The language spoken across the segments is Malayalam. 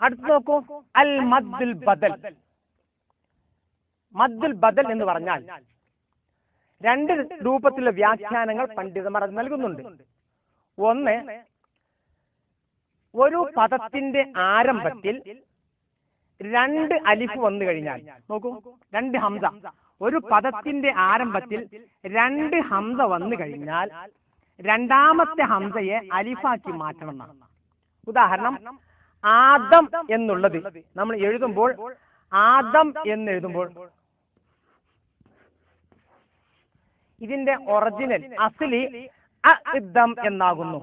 അടുത്ത് നോക്കൂ, അൽ മദ്ദുൽ ബദൽ. മദ്ദുൽ ബദൽ എന്ന് പറഞ്ഞാൽ രണ്ട് രൂപത്തിലുള്ള വ്യാഖ്യാനങ്ങൾ പണ്ഡിതന്മാർ അത് നൽകുന്നുണ്ട്. ഒന്ന്, ഒരു പദത്തിന്റെ ആരംഭത്തിൽ രണ്ട് അലിഫ് വന്നു കഴിഞ്ഞാൽ, നോക്കൂ, രണ്ട് ഹംസ, ഒരു പദത്തിന്റെ ആരംഭത്തിൽ രണ്ട് ഹംസ വന്നു കഴിഞ്ഞാൽ രണ്ടാമത്തെ ഹംസയെ അലിഫാക്കി മാറ്റണം എന്നാണ്. ഉദാഹരണം, ആദം എന്നുള്ളത് നമ്മൾ എഴുതുമ്പോൾ, ആദം എന്ന് എഴുതുമ്പോൾ ഇതിന്റെ ഒറിജിനൽ അസ്ലി അദം എന്നാകുന്നു.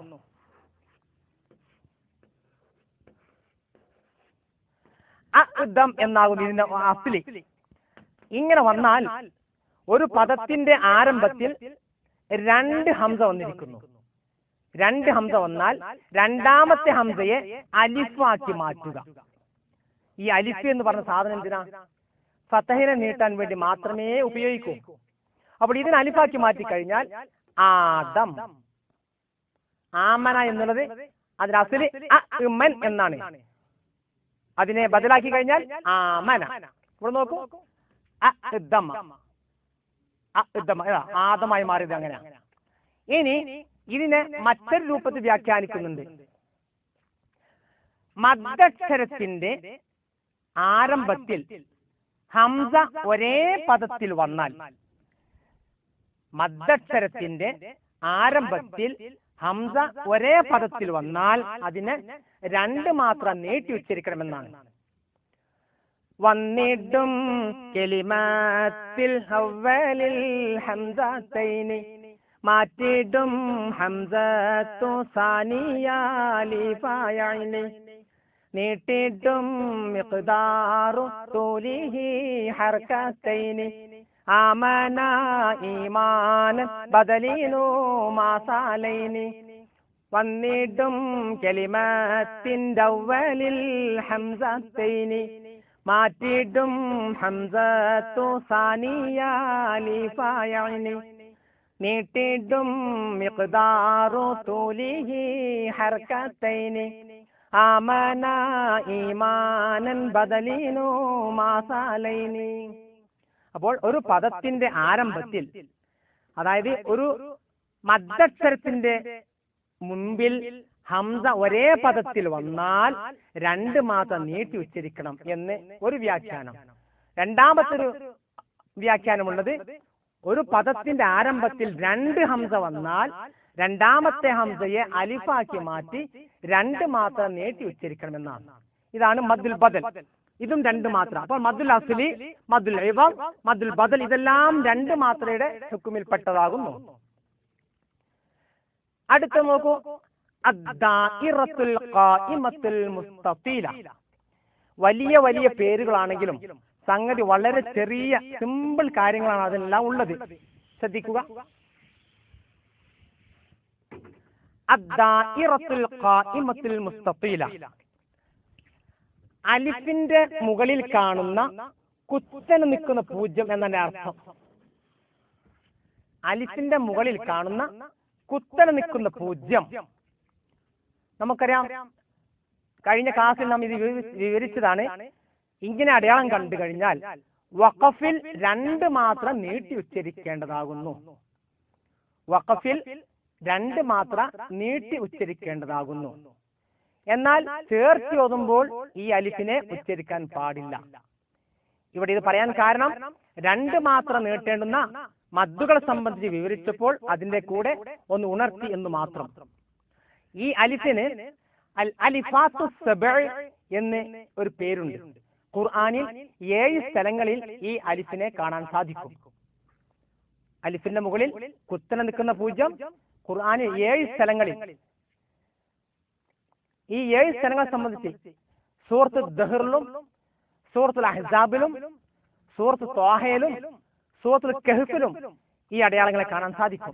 അദം എന്നാകുന്നു ഇതിന്റെ അസ്ലി. ഇങ്ങനെ വന്നാൽ ഒരു പദത്തിന്റെ ആരംഭത്തിൽ രണ്ട് ഹംസ വന്നിരിക്കുന്നു. രണ്ട് ഹംസ വന്നാൽ രണ്ടാമത്തെ ഹംസയെ അലിഫാക്കി മാറ്റുക. ഈ അലിഫ് എന്ന് പറഞ്ഞ സാധനം എന്തിനാ? ഫതഹിനെ നീട്ടാൻ വേണ്ടി മാത്രമേ ഉപയോഗിക്കൂ. അപ്പോൾ ഇതിനെ അലിഫാക്കി മാറ്റി കഴിഞ്ഞാൽ ആദം. ആമന എന്നുള്ളത് അതിന് അസ്ലി അമൻ എന്നാണ്. അതിനെ ബദലാക്കി കഴിഞ്ഞാൽ ആമന. ഇവിടെ നോക്കൂ, ആദമായി മാറിയത് അങ്ങനെയാണ്. ഇനി ഇതിനെ മറ്റൊരു രൂപത്തിൽ വ്യാഖ്യാനിക്കുന്നുണ്ട്. മദ്ദക്ഷരത്തിന്റെ ആരംഭത്തിൽ ഹംസ ഒരേ പദത്തിൽ വന്നാൽ, മദ്ദക്ഷരത്തിന്റെ ആരംഭത്തിൽ ഹംസ ഒരേ പദത്തിൽ വന്നാൽ അതിനെ രണ്ട് മാത്രം നീട്ടി ഉച്ചരിക്കണമെന്നാണ്. വന്നിടും കലിമാത്തിൽ അവ്വലിൽ ഹംസതൈനി, മാറ്റിടും ഹംസത്തു സാനിയാലിഫായൈനി, നീട്ടിടും മിഖ്ദാറു തൂലിഹി ഹർകതൈനി, ആമന ഈമാനൻ ബദലീനു മാസാലൈനി. വന്നിടും കലിമാത്തിന്റെ അവ്വലിൽ ഹംസതൈനി, മാറ്റിടും ഹംസത്തു സാനിയാലിഫായൈനി, നീട്ടിടും മിഖ്ദാറു തൂലിഹി ഹർകതൈനി, ആമന ഈമാനൻ ബദലീനു മാസാലൈനി. അപ്പോൾ ഒരു പദത്തിന്റെ ആരംഭത്തിൽ, അതായത് ഒരു മദ്ദക്ഷരത്തിന്റെ മുമ്പിൽ ഹംസ ഒരേ പദത്തിൽ വന്നാൽ രണ്ട് മാത്രം നീട്ടി ഉച്ചരിക്കണം എന്ന് ഒരു വ്യാഖ്യാനം. രണ്ടാമത്തൊരു വ്യാഖ്യാനമുള്ളത്, ഒരു പദത്തിന്റെ ആരംഭത്തിൽ രണ്ട് ഹംസ വന്നാൽ രണ്ടാമത്തെ ഹംസയെ അലിഫാക്കി മാറ്റി രണ്ട് മാത്രം നീട്ടി ഉച്ചരിക്കണമെന്നാണ്. ഇതാണ് മദ്ദുൽ ബദൽ. ഇതും രണ്ട് മാത്രം. അപ്പോൾ മദ്ദുൽ അസ്ലി, മദ്ദുൽ ഇവം, മദ്ദുൽ ബദൽ ഇതെല്ലാം രണ്ട് മാത്രയുടെ ഹുക്കുമിൽപ്പെട്ടതാകുന്നു. അടുത്ത നോക്കൂ, അദ്ദാഇറത്തുൽ ഖായിമത്തുൽ മുസ്തഫീല. വലിയ വലിയ പേരുകളാണെങ്കിലും സംഗതി വളരെ ചെറിയ സിമ്പിൾ കാര്യങ്ങളാണ് അതെല്ലാം ഉള്ളത്. ശ്രദ്ധിക്കുക. അദ്ദാഇറത്തുൽ ഖായിമത്തുൽ മുസ്തഫീല, അലിഫിന്റെ മുകളിൽ കാണുന്ന കുത്തനെ നിൽക്കുന്ന പൂജ്യം എന്നതിന്റെ അർത്ഥം. അലിഫിന്റെ മുകളിൽ കാണുന്ന കുത്തനെ നിൽക്കുന്ന പൂജ്യം നമുക്കറിയാം. കഴിഞ്ഞ ക്ലാസ്സിൽ നാം ഇത് വിവരിച്ചതാണ്. ഇങ്ങനെ അടയാളം കണ്ടു കഴിഞ്ഞാൽ വഖഫിൽ രണ്ട് മാത്രം നീട്ടി ഉച്ചരിക്കേണ്ടതാകുന്നു. വഖഫിൽ രണ്ട് മാത്രം നീട്ടി ഉച്ചരിക്കേണ്ടതാകുന്നു. എന്നാൽ ചേർത്ത് ഓതുമ്പോൾ ഈ അലിഫിനെ ഉച്ചരിക്കാൻ പാടില്ല. ഇവിടെ ഇത് പറയാൻ കാരണം, രണ്ട് മാത്രം നീട്ടേണ്ടുന്ന മദ്ദുകളെ സംബന്ധിച്ച് വിവരിച്ചപ്പോൾ അതിന്റെ കൂടെ ഒന്ന് ഉണർത്തി എന്ന് മാത്രം. ഈ അലിഫിന് അൽ അലിഫാത്തു സബഅ എന്ന് ഒരു പേരുണ്ട്. ഖുർആനിൽ 7 സ്ഥലങ്ങളിൽ ഈ അലിഫിനെ കാണാൻ സാധിക്കും. അലിഫിന്റെ മുകളിൽ കുത്തനെ നിൽക്കുന്ന പൂജ്യം ഖുർആനിൽ 7 സ്ഥലങ്ങളിൽ. ഈ 7 സ്ഥലങ്ങളെ സംബന്ധിച്ച് സൂറത്ത് ദഹറിലും സൂറത്തുൽ അഹ്സാബിലും സൂറത്ത് ത്വാഹയിലും സൂറത്തുൽ കഹ്ഫിലും ഈ അടയാളങ്ങളെ കാണാൻ സാധിക്കും.